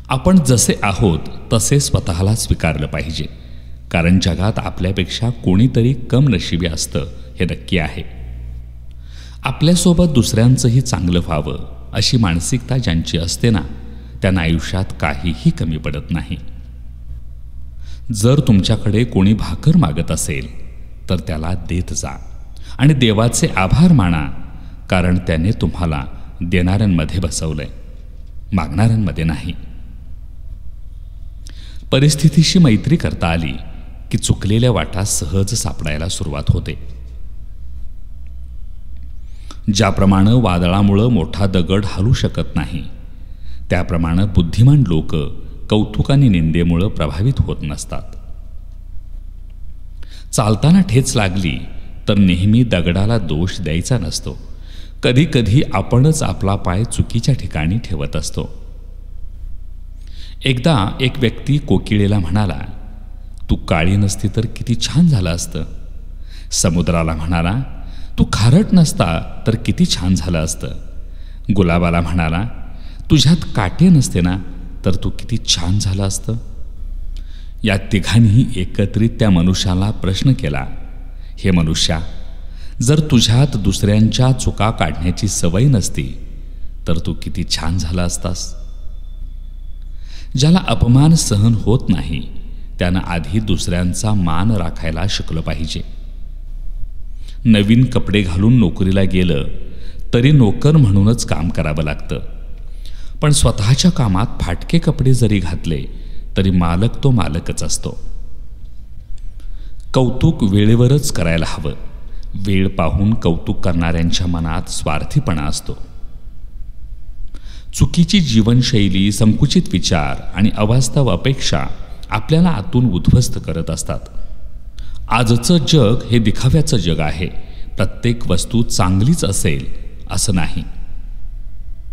आपण जसे आहोत तसे स्वतःला स्वीकारलं पाहिजे, कारण जगात आपल्यापेक्षा कोणीतरी कम नशिबी असतं हे नक्की आहे. आपल्यासोबत दुसऱ्यांचंही चांगलं व्हावं अशी मानसिकता ज्यांची असते ना, त्यांना आयुष्यात काहीही कमी पडत नाही. जर तुमच्याकडे कोणी भाकर मागत असेल तर त्याला देत जा आणि देवाचे आभार माना, कारण त्याने तुम्हाला देणाऱ्यांमध्ये बसवलंय, मागणाऱ्यांमध्ये नाही. परिस्थितीशी मैत्री करता आली की चुकलेल्या वाटा सहज सापडायला सुरुवात होते. ज्याप्रमाणे वादळामुळे मोठा दगड हलू शकत नाही, त्याप्रमाणे बुद्धिमान लोक कौतुकाने निंदेमुळे प्रभावित होत नसतात. चालताना ठेच लागली तर नेहमी दगडाला दोष द्यायचा नसतो. कधी कधी आपणच आपला पाय चुकीच्या ठिकाणी ठेवत असतो. एकदा एक व्यक्ती कोकिळेला म्हणाला, तू काळी नसती तर किती छान झालं असतं. समुद्राला म्हणाला, तू खारट नसता तर किती छान झालं असतं. गुलाबाला म्हणाला, तुझ्यात काटे नसते ना तर तू किती छान झालं असतं. या तिघांनी एकत्रित त्या मनुष्याला प्रश्न केला, हे मनुष्या, जर तुझ्यात दुसऱ्यांच्या चुका काढण्याची सवय नसती तर तू किती छान झाला असतास. ज्याला अपमान सहन होत नाही त्यानं आधी दुसऱ्यांचा मान राखायला शिकलं पाहिजे. नवीन कपडे घालून नोकरीला गेलं तरी नोकर म्हणूनच काम करावं लागतं, पण स्वतःच्या कामात फाटके कपडे जरी घातले तरी मालक तो मालकच असतो. कौतुक वेळेवरच करायला हवं. वेळ पाहून कौतुक करणाऱ्यांच्या मनात स्वार्थीपणा असतो. चुकीची जीवनशैली, संकुचित विचार आणि अवास्तव अपेक्षा आपल्याला आतून उद्ध्वस्त करत असतात. आजचं जग हे दिखाव्याचं जग आहे. प्रत्येक वस्तू चांगलीच असेल असं नाही.